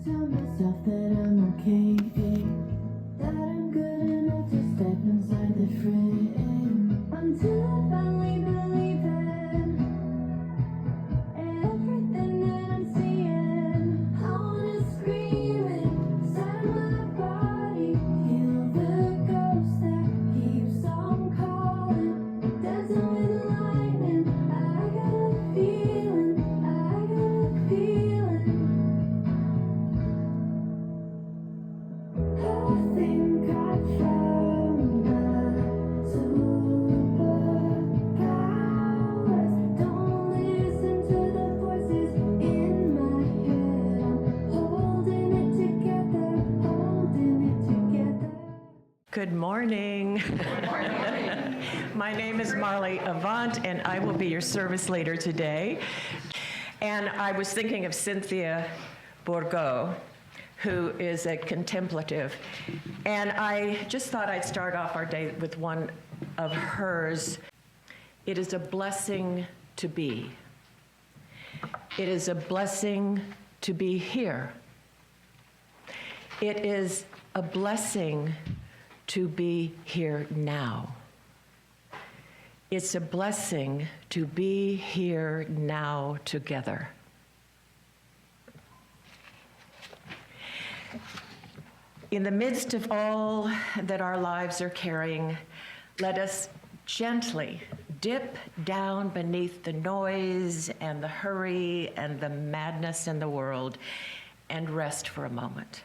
tell myself that I'm okay, that I'm good enough to step inside the frame, until I finally believe it. Everything that I'm seeing, I wanna scream inside my body, feel the ghost that keeps on calling, dancing with lightning. I got a feeling, I got a feeling. I think I found my superpowers. Don't listen to the voices in my head. I'm holding it together, holding it together. Good morning. My name is Marley Avant, and I will be your service leader today. And I was thinking of Cynthia Bourgeau, who is a contemplative. And I just thought I'd start off our day with one of hers. It is a blessing to be. It is a blessing to be here. It is a blessing to be here now. It's a blessing to be here now together. In the midst of all that our lives are carrying, let us gently dip down beneath the noise and the hurry and the madness in the world and rest for a moment.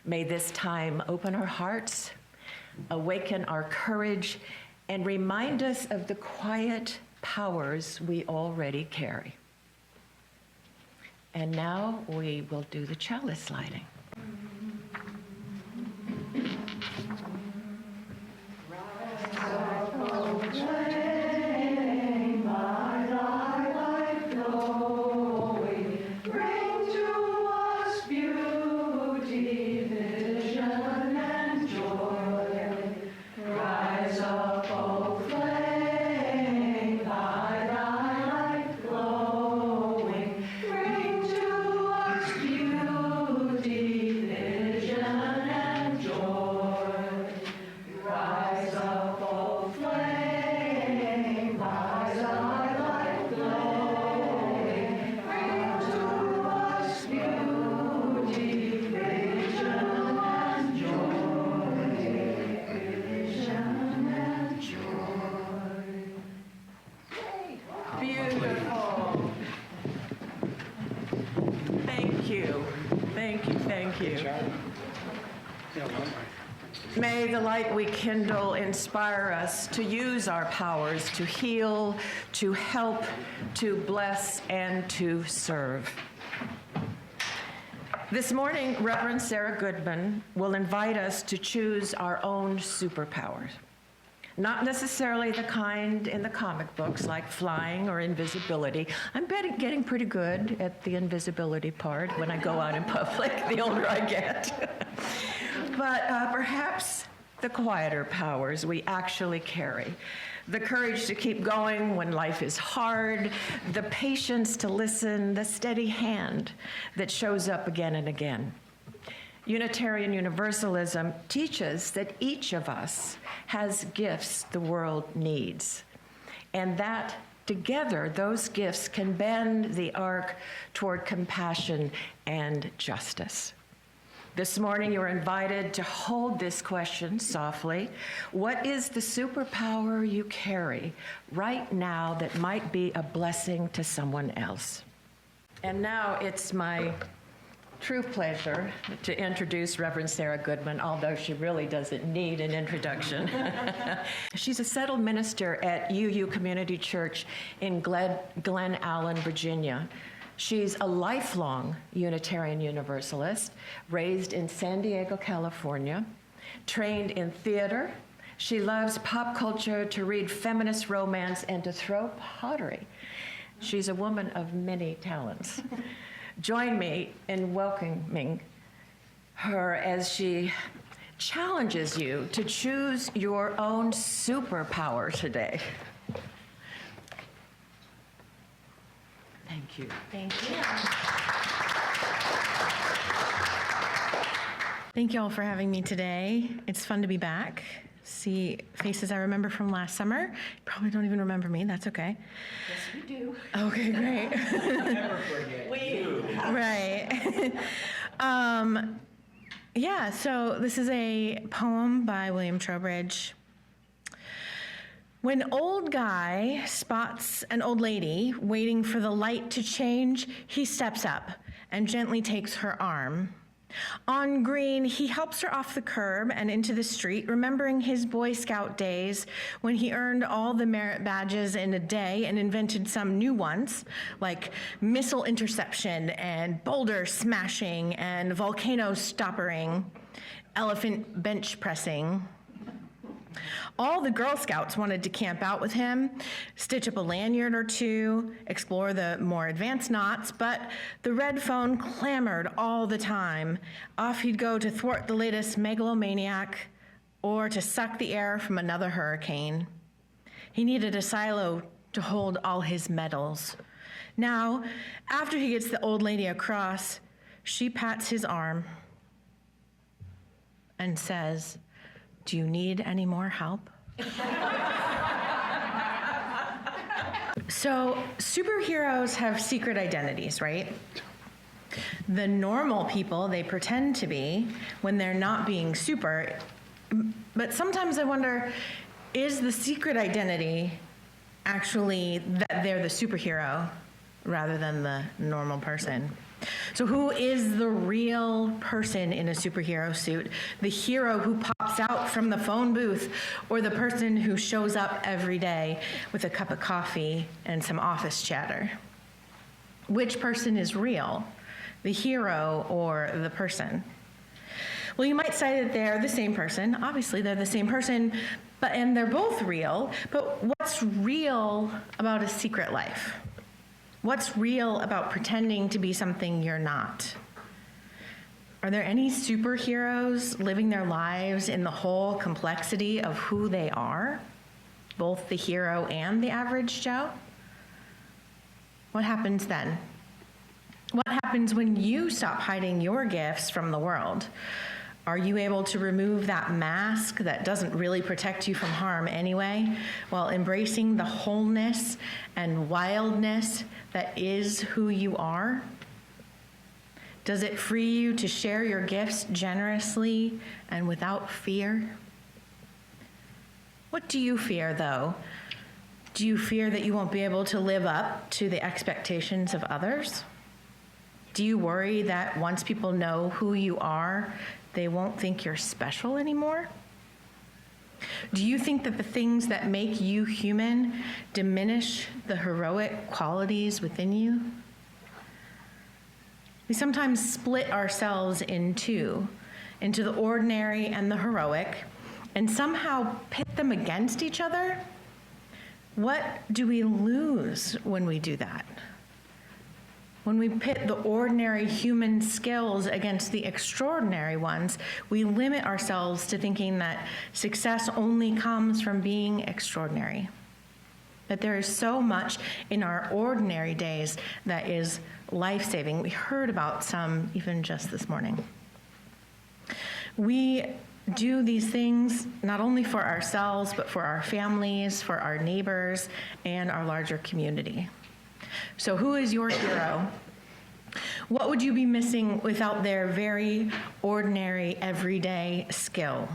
May this time open our hearts, awaken our courage, and remind us of the quiet powers we already carry. And now we will do the chalice lighting. Thank you. May the light we kindle inspire us to use our powers to heal, to help, to bless, and to serve. This morning, Reverend Sara Goodman will invite us to choose our own superpowers. Not necessarily the kind in the comic books like flying or invisibility. I'm getting pretty good at the invisibility part when I go out in public, the older I get. But perhaps the quieter powers we actually carry. The courage to keep going when life is hard, the patience to listen, the steady hand that shows up again and again. Unitarian Universalism teaches that each of us has gifts the world needs, and that together those gifts can bend the arc toward compassion and justice. This morning you're invited to hold this question softly. What is the superpower you carry right now that might be a blessing to someone else? And now it's my true pleasure to introduce Reverend Sara Goodman, although she really doesn't need an introduction. She's a settled minister at UU Community Church in Glen Allen, Virginia. She's a lifelong Unitarian Universalist, raised in San Diego, California, trained in theater. She loves pop culture, to read feminist romance, and to throw pottery. She's a woman of many talents. Join me in welcoming her as she challenges you to choose your own superpower today. Thank you. Thank you. Thank you all for having me today. It's fun to be back. See faces I remember from last summer. You probably don't even remember me. That's okay. Yes, we do. Okay, great. Never forget you. Right. Yeah, so this is a poem by William Trowbridge. When old guy spots an old lady waiting for the light to change, he steps up and gently takes her arm. On green, he helps her off the curb and into the street, remembering his Boy Scout days when he earned all the merit badges in a day and invented some new ones, like missile interception and boulder smashing and volcano stoppering, elephant bench pressing. All the Girl Scouts wanted to camp out with him, stitch up a lanyard or two, explore the more advanced knots, but the red phone clamored all the time. Off he'd go to thwart the latest megalomaniac or to suck the air from another hurricane. He needed a silo to hold all his medals. Now, after he gets the old lady across, she pats his arm and says, "Do you need any more help?" So, superheroes have secret identities, right? The normal people they pretend to be when they're not being super. But sometimes I wonder, is the secret identity actually that they're the superhero rather than the normal person? So who is the real person in a superhero suit? The hero who pops out from the phone booth, or the person who shows up every day with a cup of coffee and some office chatter? Which person is real? The hero or the person? Well, you might say that they're the same person. Obviously, they're the same person, and they're both real. But what's real about a secret life? What's real about pretending to be something you're not? Are there any superheroes living their lives in the whole complexity of who they are, both the hero and the average Joe? What happens then? What happens when you stop hiding your gifts from the world? Are you able to remove that mask that doesn't really protect you from harm anyway, while embracing the wholeness and wildness that is who you are? Does it free you to share your gifts generously and without fear? What do you fear, though? Do you fear that you won't be able to live up to the expectations of others? Do you worry that once people know who you are, they won't think you're special anymore? Do you think that the things that make you human diminish the heroic qualities within you? We sometimes split ourselves in two, into the ordinary and the heroic, and somehow pit them against each other. What do we lose when we do that? When we pit the ordinary human skills against the extraordinary ones, we limit ourselves to thinking that success only comes from being extraordinary. That there is so much in our ordinary days that is life-saving. We heard about some even just this morning. We do these things not only for ourselves, but for our families, for our neighbors, and our larger community. So who is your hero? What would you be missing without their very ordinary, everyday skill?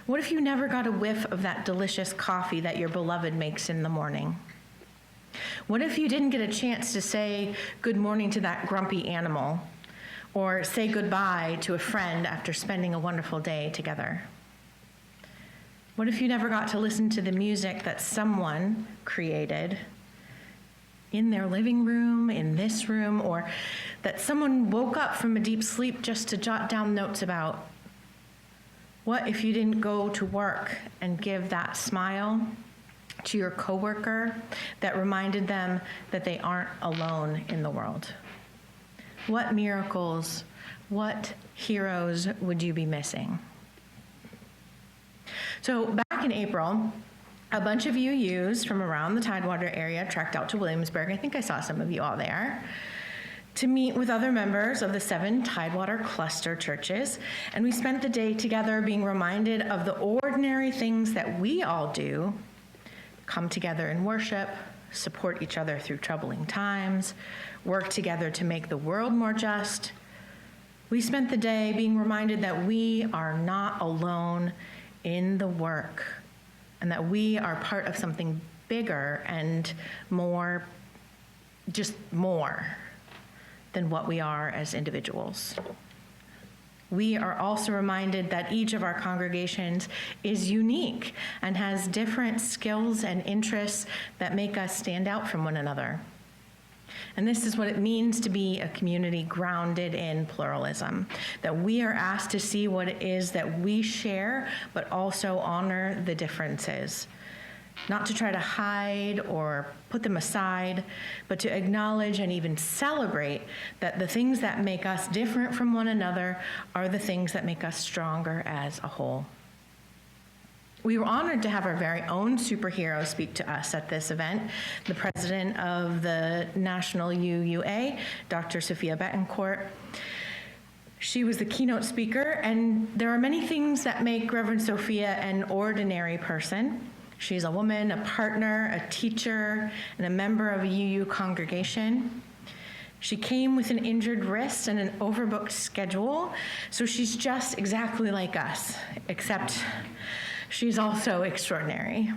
What if you never got a whiff of that delicious coffee that your beloved makes in the morning? What if you didn't get a chance to say good morning to that grumpy animal, or say goodbye to a friend after spending a wonderful day together? What if you never got to listen to the music that someone created in their living room, in this room, or that someone woke up from a deep sleep just to jot down notes about? What if you didn't go to work and give that smile to your coworker that reminded them that they aren't alone in the world? What miracles, what heroes would you be missing? So back in April, a bunch of UUs from around the Tidewater area trekked out to Williamsburg. I think I saw some of you all there to meet with other members of the 7 Tidewater cluster churches, and we spent the day together being reminded of the ordinary things that we all do: come together in worship, support each other through troubling times, work together to make the world more just. We spent the day being reminded that we are not alone in the work, and that we are part of something bigger and more, just more than what we are as individuals. We are also reminded that each of our congregations is unique and has different skills and interests that make us stand out from one another. And this is what it means to be a community grounded in pluralism, that we are asked to see what it is that we share, but also honor the differences. Not to try to hide or put them aside, but to acknowledge and even celebrate that the things that make us different from one another are the things that make us stronger as a whole. We were honored to have our very own superhero speak to us at this event, the president of the National UUA, Dr. Sophia Betancourt. She was the keynote speaker, and there are many things that make Reverend Sophia an ordinary person. She's a woman, a partner, a teacher, and a member of a UU congregation. She came with an injured wrist and an overbooked schedule, so she's just exactly like us, except she's also extraordinary.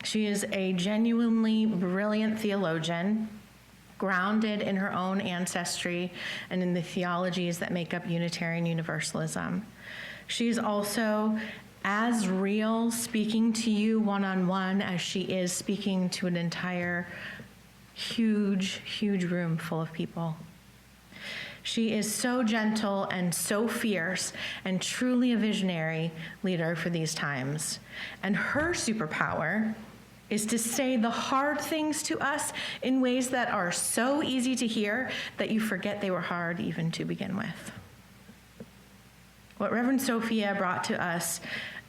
She is a genuinely brilliant theologian, grounded in her own ancestry and in the theologies that make up Unitarian Universalism. She's also as real speaking to you one-on-one as she is speaking to an entire huge room full of people. She is so gentle and so fierce and truly a visionary leader for these times. And her superpower is to say the hard things to us in ways that are so easy to hear that you forget they were hard even to begin with. What Reverend Sophia brought to us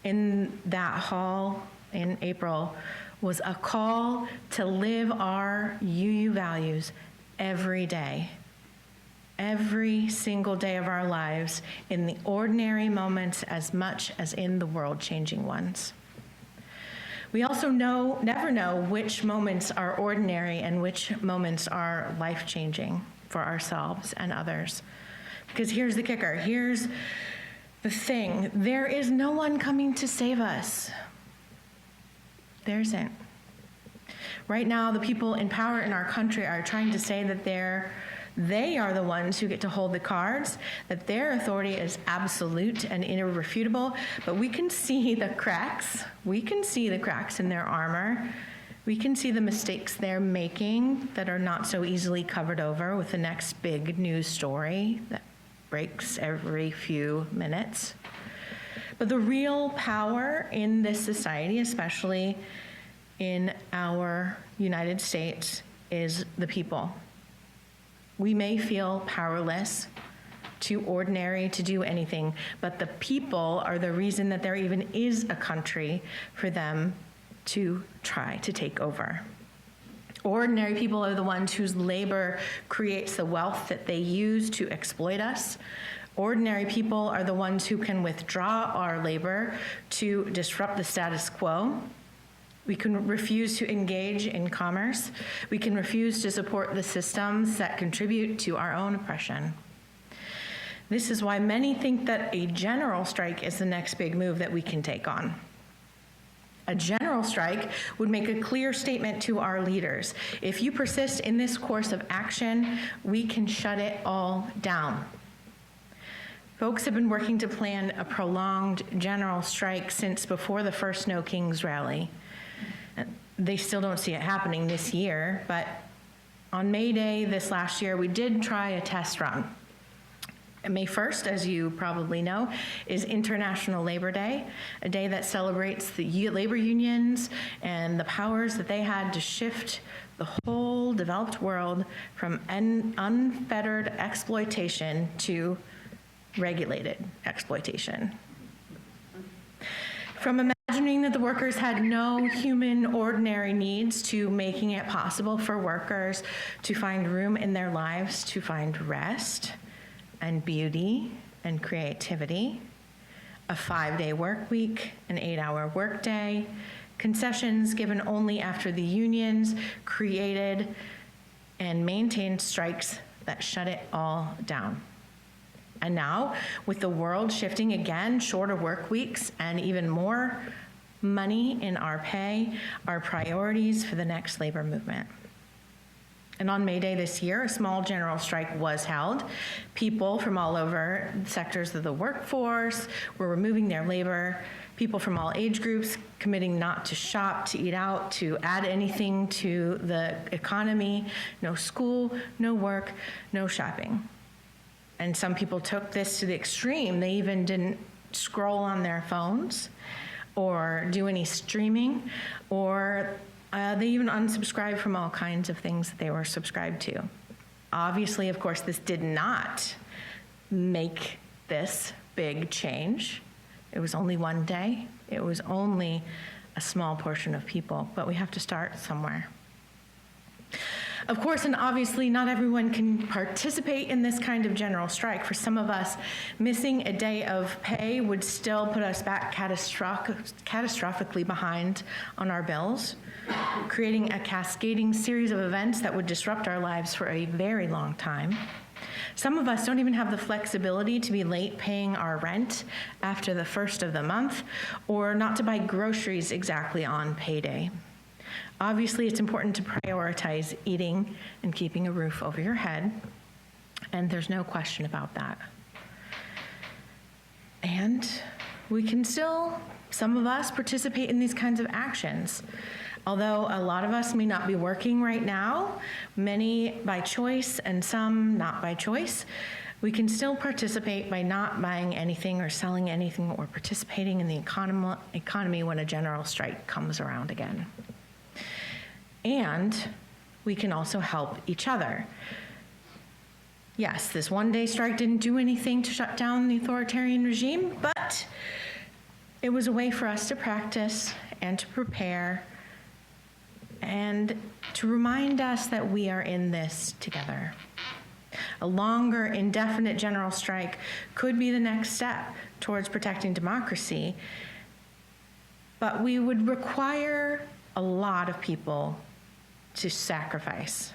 in that hall in April was a call to live our UU values every day, every single day of our lives, in the ordinary moments as much as in the world-changing ones. We also never know which moments are ordinary and which moments are life-changing for ourselves and others. Because here's the kicker, here's the thing, there is no one coming to save us. There isn't. Right now, the people in power in our country are trying to say that they are the ones who get to hold the cards, that their authority is absolute and irrefutable, but we can see the cracks. We can see the cracks in their armor. We can see the mistakes they're making that are not so easily covered over with the next big news story that breaks every few minutes. But the real power in this society, especially in our United States, is the people. We may feel powerless, too ordinary to do anything, but the people are the reason that there even is a country for them to try to take over. Ordinary people are the ones whose labor creates the wealth that they use to exploit us. Ordinary people are the ones who can withdraw our labor to disrupt the status quo. We can refuse to engage in commerce. We can refuse to support the systems that contribute to our own oppression. This is why many think that a general strike is the next big move that we can take on. A general strike would make a clear statement to our leaders. If you persist in this course of action, we can shut it all down. Folks have been working to plan a prolonged general strike since before the first No Kings rally. They still don't see it happening this year, but on May Day this last year, we did try a test run. May 1st, as you probably know, is International Labor Day, a day that celebrates the labor unions and the powers that they had to shift the whole developed world from unfettered exploitation to regulated exploitation. From imagining that the workers had no human ordinary needs to making it possible for workers to find room in their lives to find rest and beauty and creativity, a 5-day work week, an 8-hour workday, concessions given only after the unions created and maintained strikes that shut it all down. And now, with the world shifting again, shorter work weeks and even more money in our pay are priorities for the next labor movement. And on May Day this year, a small general strike was held. People from all over sectors of the workforce were removing their labor. People from all age groups committing not to shop, to eat out, to add anything to the economy. No school, no work, no shopping. And some people took this to the extreme. They even didn't scroll on their phones or do any streaming, or they even unsubscribed from all kinds of things that they were subscribed to. Obviously, of course, this did not make this big change. It was only one day. It was only a small portion of people, but we have to start somewhere. Of course, and obviously, not everyone can participate in this kind of general strike. For some of us, missing a day of pay would still put us back catastrophically behind on our bills, creating a cascading series of events that would disrupt our lives for a very long time. Some of us don't even have the flexibility to be late paying our rent after the first of the month, or not to buy groceries exactly on payday. Obviously, it's important to prioritize eating and keeping a roof over your head, and there's no question about that. And we can still, some of us, participate in these kinds of actions. Although a lot of us may not be working right now, many by choice and some not by choice, we can still participate by not buying anything or selling anything or participating in the economy when a general strike comes around again. And we can also help each other. Yes, this one-day strike didn't do anything to shut down the authoritarian regime, but it was a way for us to practice and to prepare and to remind us that we are in this together. A longer, indefinite general strike could be the next step towards protecting democracy, but we would require a lot of people to sacrifice.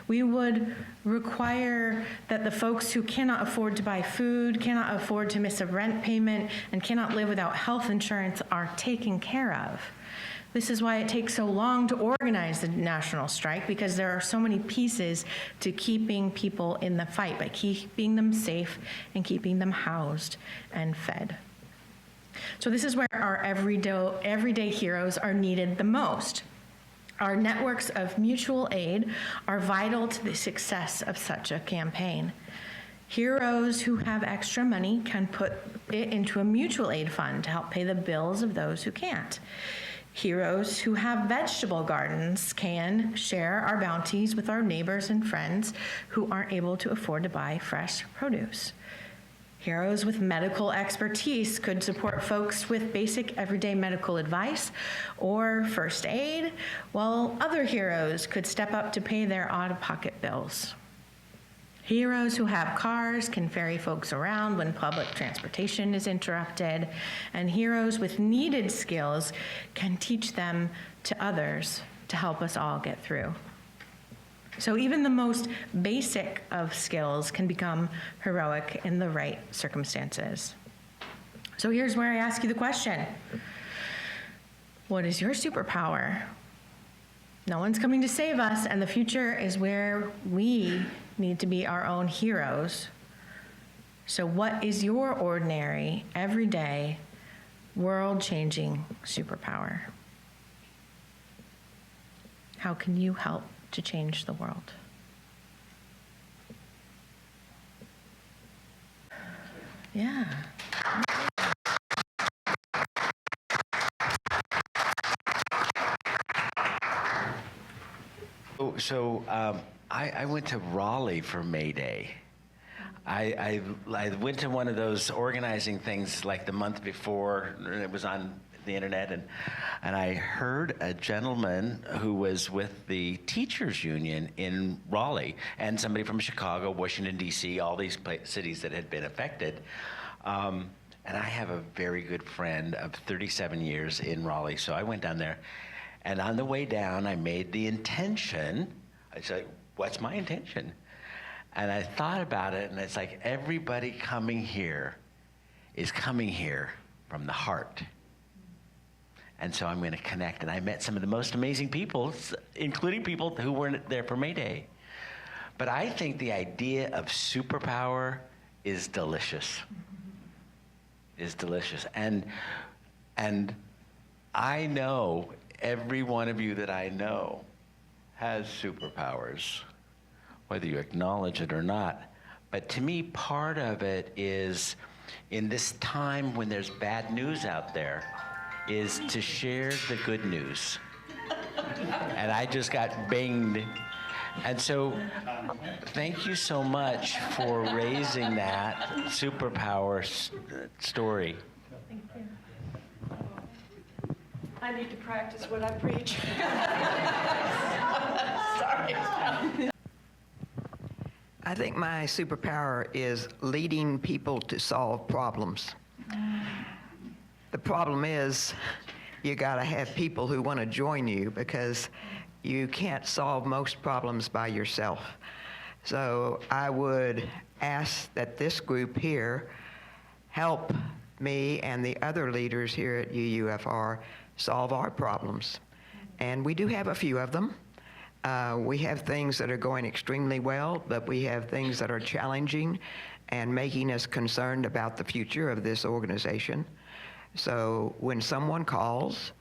We would require that the folks who cannot afford to buy food, cannot afford to miss a rent payment, and cannot live without health insurance are taken care of. This is why it takes so long to organize the national strike, because there are so many pieces to keeping people in the fight, by keeping them safe and keeping them housed and fed. So this is where our everyday heroes are needed the most. Our networks of mutual aid are vital to the success of such a campaign. Heroes who have extra money can put it into a mutual aid fund to help pay the bills of those who can't. Heroes who have vegetable gardens can share our bounties with our neighbors and friends who aren't able to afford to buy fresh produce. Heroes with medical expertise could support folks with basic everyday medical advice or first aid, while other heroes could step up to pay their out-of-pocket bills. Heroes who have cars can ferry folks around when public transportation is interrupted, and heroes with needed skills can teach them to others to help us all get through. So even the most basic of skills can become heroic in the right circumstances. So here's where I ask you the question. What is your superpower? No one's coming to save us, and the future is where we need to be our own heroes. So what is your ordinary, everyday, world-changing superpower? How can you help to change the world? Yeah. I went to Raleigh for May Day. I went to one of those organizing things like the month before, and it was on the internet, and I heard a gentleman who was with the teachers union in Raleigh, and somebody from Chicago, Washington, D.C., all these cities that had been affected. And I have a very good friend of 37 years in Raleigh, so I went down there, and on the way down, I made the intention, I said, what's my intention? And I thought about it, and it's like everybody coming here is coming here from the heart. And so I'm going to connect. And I met some of the most amazing people, including people who weren't there for May Day. But I think the idea of superpower is delicious. Is delicious. And I know every one of you that I know has superpowers, whether you acknowledge it or not. But to me, part of it is, in this time when there's bad news out there, is to share the good news. And I just got binged. And so thank you so much for raising that superpower story. Thank you. I need to practice what I preach. Sorry. I think my superpower is leading people to solve problems. The problem is you got to have people who want to join you, because you can't solve most problems by yourself. So I would ask that this group here help me and the other leaders here at UUFR solve our problems. And we do have a few of them. We have things that are going extremely well, but we have things that are challenging and making us concerned about the future of this organization. So when someone calls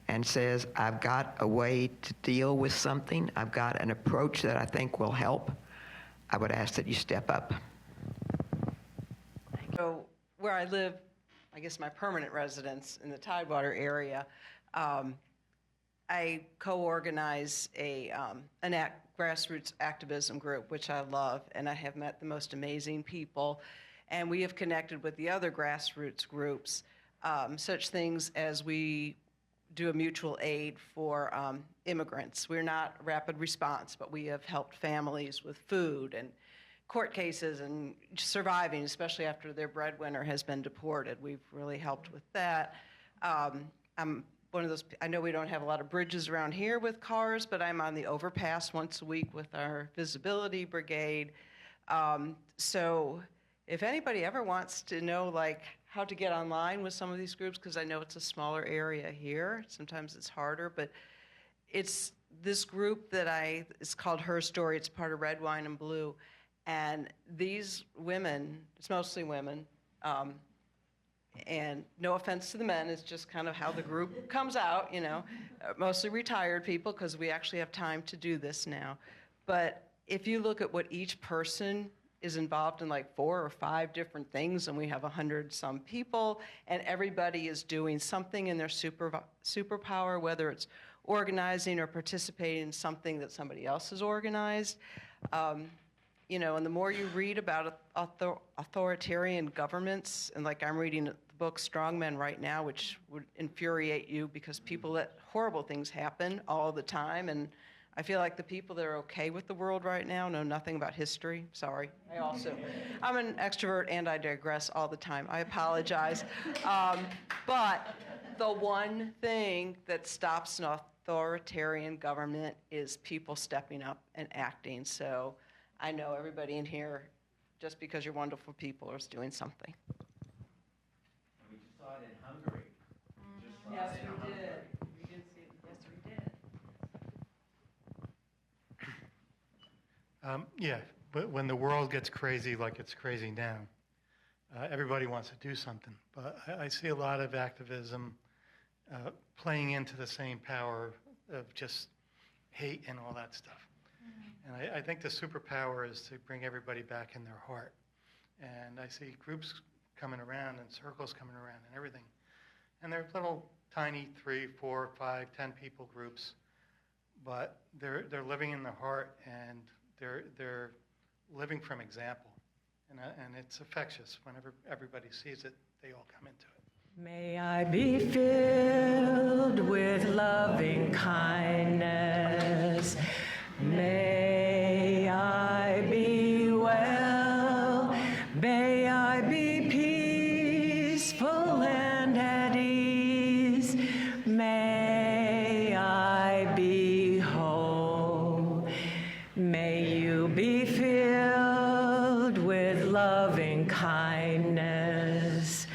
and says, I've got a way to deal with something, I've got an approach that I think will help, I would ask that you step up. So where I live, I guess my permanent residence in the Tidewater area, I co-organize an grassroots activism group, which I love, and I have met the most amazing people. And we have connected with the other grassroots groups, such things as we do a mutual aid for immigrants. We're not rapid response, but we have helped families with food and court cases and surviving, especially after their breadwinner has been deported. We've really helped with that. I'm one of those, I know we don't have a lot of bridges around here with cars, but I'm on the overpass once a week with our visibility brigade. So if anybody ever wants to know like how to get online with some of these groups, because I know it's a smaller area here, sometimes it's harder, but it's this group that it's called Her Story. It's part of Red, Wine, and Blue. And these women, it's mostly women, and no offense to the men, it's just kind of how the group comes out, you know, mostly retired people, because we actually have time to do this now. But if you look at what each person is involved in, like 4 or 5 different things, and we have 100-some people, and everybody is doing something in their superpower, whether it's organizing or participating in something that somebody else has organized. You know, and the more you read about authoritarian governments, and like I'm reading the book Strong Men right now, which would infuriate you because people let horrible things happen all the time, and I feel like the people that are okay with the world right now know nothing about history. Sorry. I'm an extrovert and I digress all the time. I apologize. But the one thing that stops an authoritarian government is people stepping up and acting. So I know everybody in here, just because you're wonderful people, is doing something. We just saw it in Hungary. Yes, we did. We did see it. Yes, we did. Yeah, but when the world gets crazy like it's crazy now, everybody wants to do something. But I see a lot of activism playing into the same power of just hate and all that stuff. And I think the superpower is to bring everybody back in their heart. And I see groups coming around and circles coming around and everything. And they're little tiny 3, 4, 5, 10 people groups, but they're living in the heart, and they're living from example. And it's infectious. Whenever everybody sees it, they all come into it. May I be filled with loving kindness. May I be well. May I be peaceful and at ease. May I be whole. May you be filled with loving kindness.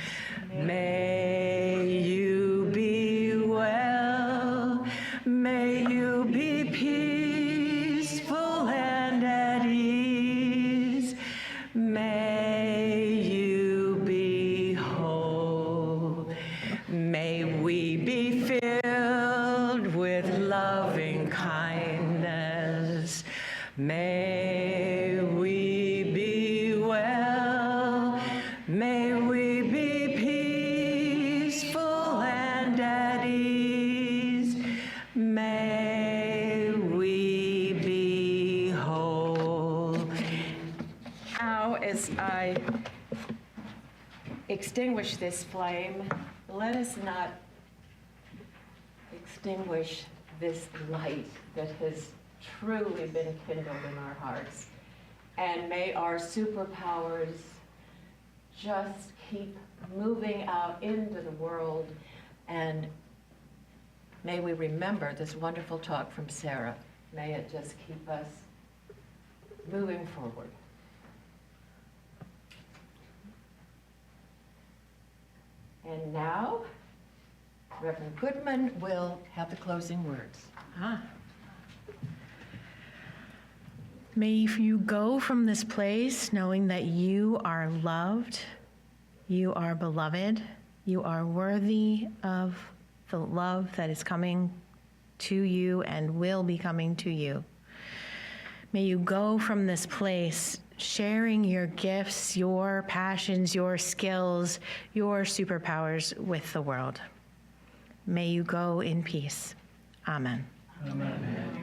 May you be well. May you be peaceful and at ease. May you be whole. May we be filled with loving kindness. May we be well. May we be peaceful and at ease. May we be whole. Now, as I extinguish this flame, let us not extinguish this light that has truly been kindled in our hearts. And may our superpowers just keep moving out into the world, and may we remember this wonderful talk from Sara. May it just keep us moving forward. And now, Reverend Goodman will have the closing words. May you go from this place knowing that you are loved, you are beloved, you are worthy of the love that is coming to you and will be coming to you. May you go from this place sharing your gifts, your passions, your skills, your superpowers with the world. May you go in peace. Amen. Amen.